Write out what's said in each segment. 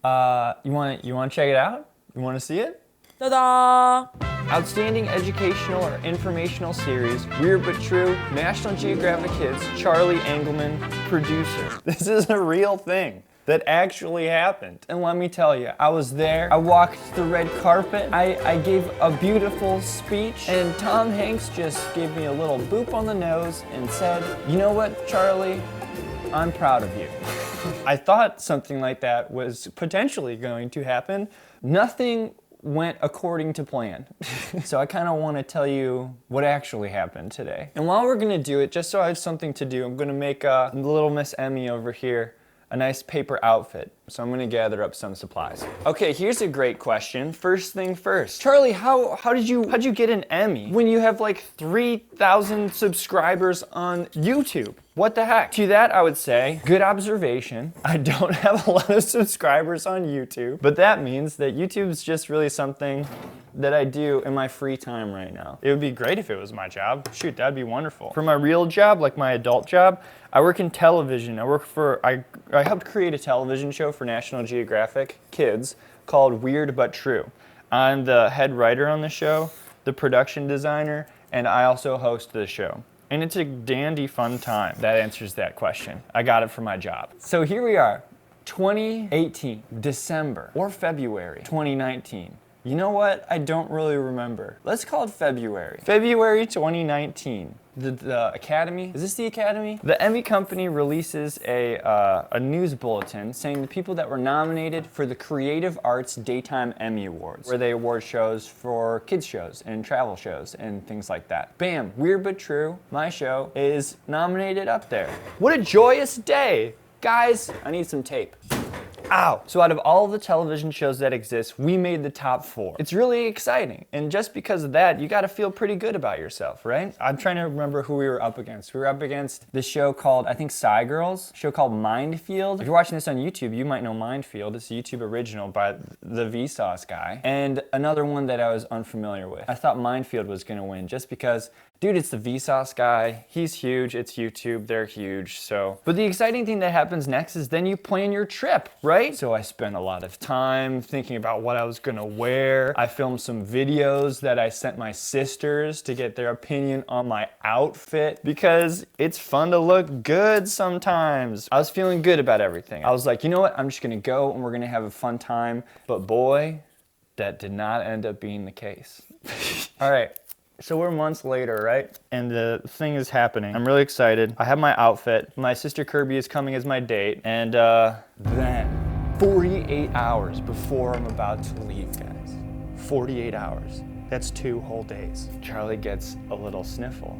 You want to check it out? You want to see it? Ta-da! Outstanding Educational or Informational Series, Weird But True, National Geographic Kids, Charlie Engelman, producer. This is a real thing that actually happened. And let me tell you, I was there, I walked the red carpet, I gave a beautiful speech, and Tom Hanks just gave me a little boop on the nose and said, you know what, Charlie, I'm proud of you. I thought something like that was potentially going to happen. Nothing went according to plan. So I kind of want to tell you what actually happened today. And while we're going to do it, just so I have something to do, I'm going to make little Miss Emmy over here a nice paper outfit. So I'm going to gather up some supplies. Okay, here's a great question. First thing first. Charlie, how'd you get an Emmy when you have like 3,000 subscribers on YouTube? What the heck? To that, I would say, good observation. I don't have a lot of subscribers on YouTube, but that means that YouTube is just really something that I do in my free time right now. It would be great if it was my job. Shoot, that'd be wonderful. For my real job, like my adult job, I work in television. I helped create a television show for National Geographic Kids called Weird But True. I'm the head writer on the show, the production designer, and I also host the show. And it's a dandy fun time. That answers that question. I got it for my job. So here we are, 2018, December, or February 2019. You know what? I don't really remember. Let's call it February. February 2019. The Academy, is this the Academy? The Emmy company releases a news bulletin saying the people that were nominated for the Creative Arts Daytime Emmy Awards, where they award shows for kids shows and travel shows and things like that. Bam, Weird But True, my show, is nominated up there. What a joyous day. Guys, I need some tape. Ow! So out of all the television shows that exist, we made the top 4. It's really exciting. And just because of that, you gotta feel pretty good about yourself, right? I'm trying to remember who we were up against. We were up against this show called, I think, Psy Girls, a show called Mindfield. If you're watching this on YouTube, you might know Mindfield. It's a YouTube original by the Vsauce guy. And another one that I was unfamiliar with. I thought Mindfield was gonna win just because, dude, it's the Vsauce guy. He's huge. It's YouTube. They're huge. But the exciting thing that happens next is then you plan your trip, right? So I spent a lot of time thinking about what I was gonna wear. I filmed some videos that I sent my sisters to get their opinion on my outfit because it's fun to look good sometimes. I was feeling good about everything. I was like, you know what? I'm just gonna go and we're gonna have a fun time. But boy, that did not end up being the case. All right. So we're months later, right? And the thing is happening. I'm really excited. I have my outfit. My sister Kirby is coming as my date. And then 48 hours before I'm about to leave, guys. 48 hours. That's 2 whole days. Charlie gets a little sniffle.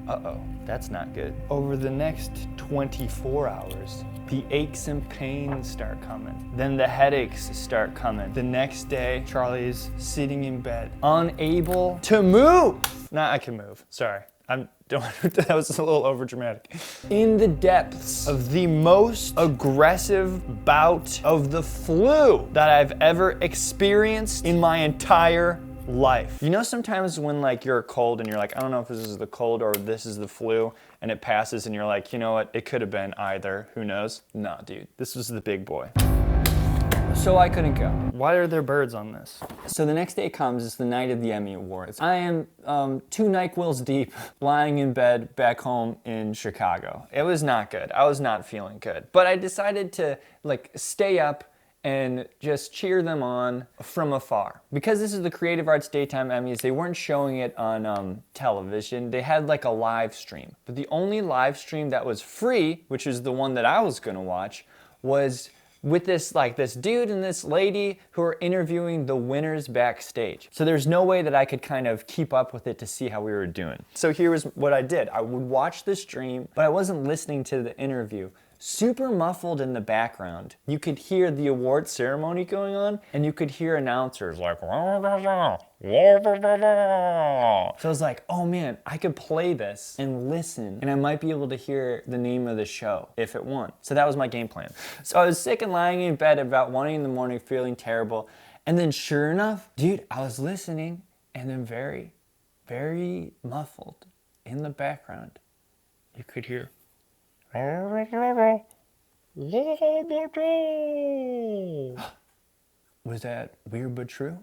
Uh-oh, that's not good. Over the next 24 hours, the aches and pains start coming. Then the headaches start coming. The next day, Charlie's sitting in bed, unable to move. Nah, I can move, sorry. That was a little overdramatic. In the depths of the most aggressive bout of the flu that I've ever experienced in my entire life. You know, sometimes when like you're cold and you're like, I don't know if this is the cold or this is the flu, and it passes and you're like, you know what, it could have been either, who knows? Nah, dude, this was the big boy. So I couldn't go. Why are there birds on this? So the next day comes, it's the night of the Emmy Awards. I am 2 NyQuils deep, lying in bed back home in Chicago. It was not good. I was not feeling good. But I decided to like stay up and just cheer them on from afar. Because this is the Creative Arts Daytime Emmys, they weren't showing it on television. They had like a live stream. But the only live stream that was free, which is the one that I was gonna watch, was with this dude and this lady who are interviewing the winners backstage. So there's no way that I could kind of keep up with it to see how we were doing. So here was what I did. I would watch the stream, but I wasn't listening to the interview. Super muffled in the background. You could hear the award ceremony going on, and you could hear announcers like, so I was like, oh man, I could play this and listen, and I might be able to hear the name of the show if it won. So that was my game plan. So I was sick and lying in bed about 1 in the morning, feeling terrible. And then sure enough, dude, I was listening, and then very, very muffled in the background, you could hear, Was that weird but true?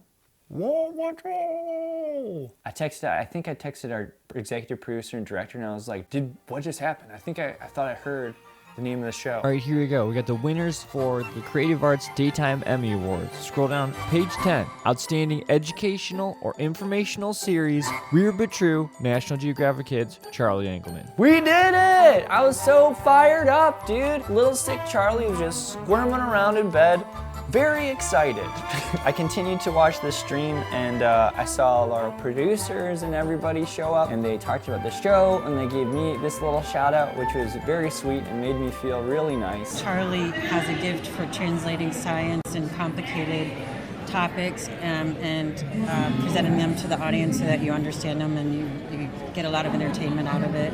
I think I texted our executive producer and director, and I was like, what just happened? I thought I heard the name of the show. All right, here we go. We got the winners for the Creative Arts Daytime Emmy Awards. Scroll down, page 10. Outstanding Educational or Informational Series, Weird But True, National Geographic Kids, Charlie Engelman. We did it! I was so fired up, dude. Little sick Charlie was just squirming around in bed. Very excited. I continued to watch the stream, and I saw all our producers and everybody show up, and they talked about the show, and they gave me this little shout out, which was very sweet and made me feel really nice. Charlie has a gift for translating science and complicated topics and presenting them to the audience so that you understand them and you get a lot of entertainment out of it.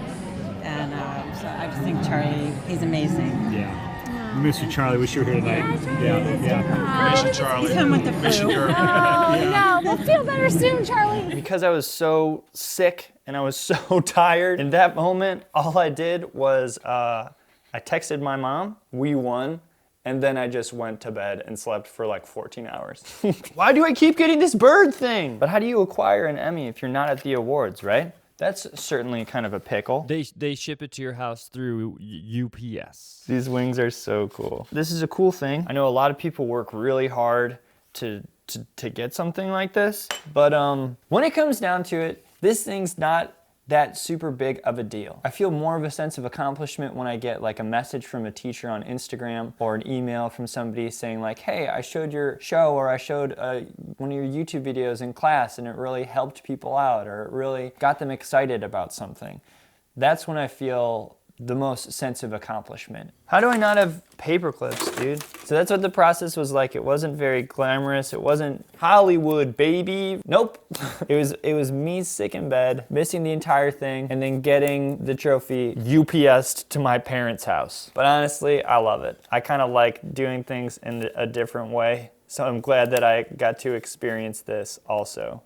And so I just think Charlie, he's amazing. Yeah. We miss you, Charlie. Wish you were here tonight. Yeah. Miss you, Charlie. He's home with the flu. No, we'll feel better soon, Charlie. Because I was so sick and I was so tired, in that moment, all I did was I texted my mom, we won, and then I just went to bed and slept for like 14 hours. Why do I keep getting this bird thing? But how do you acquire an Emmy if you're not at the awards, right? That's certainly kind of a pickle. They ship it to your house through UPS. These wings are so cool. This is a cool thing. I know a lot of people work really hard to get something like this, but when it comes down to it, this thing's not that super big of a deal. I feel more of a sense of accomplishment when I get like a message from a teacher on Instagram or an email from somebody saying like, hey, I showed your show, or I showed one of your YouTube videos in class and it really helped people out, or it really got them excited about something. That's when I feel the most sense of accomplishment. How do I not have paper clips, dude? So that's what the process was like. It wasn't very glamorous. It wasn't Hollywood, baby. Nope. It was me sick in bed, missing the entire thing, and then getting the trophy UPS'd to my parents' house. But honestly, I love it. I kind of like doing things in a different way. So I'm glad that I got to experience this also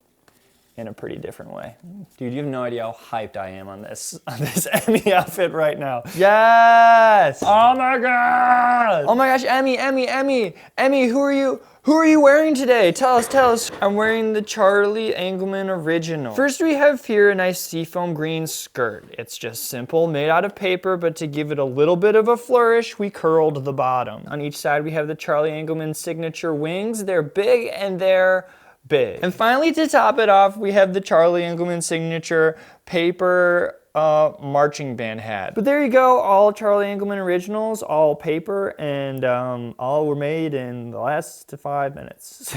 in a pretty different way. Dude, you have no idea how hyped I am on this Emmy outfit right now. Yes! Oh my god! Oh my gosh, Emmy, who are you wearing today? Tell us. I'm wearing the Charlie Engelman original. First we have here a nice seafoam green skirt. It's just simple, made out of paper, but to give it a little bit of a flourish, we curled the bottom. On each side we have the Charlie Engelman signature wings. They're big and they're big. And finally, to top it off, we have the Charlie Engelman signature paper marching band hat. But there you go, all Charlie Engelman originals, all paper, and all were made in the last 5 minutes.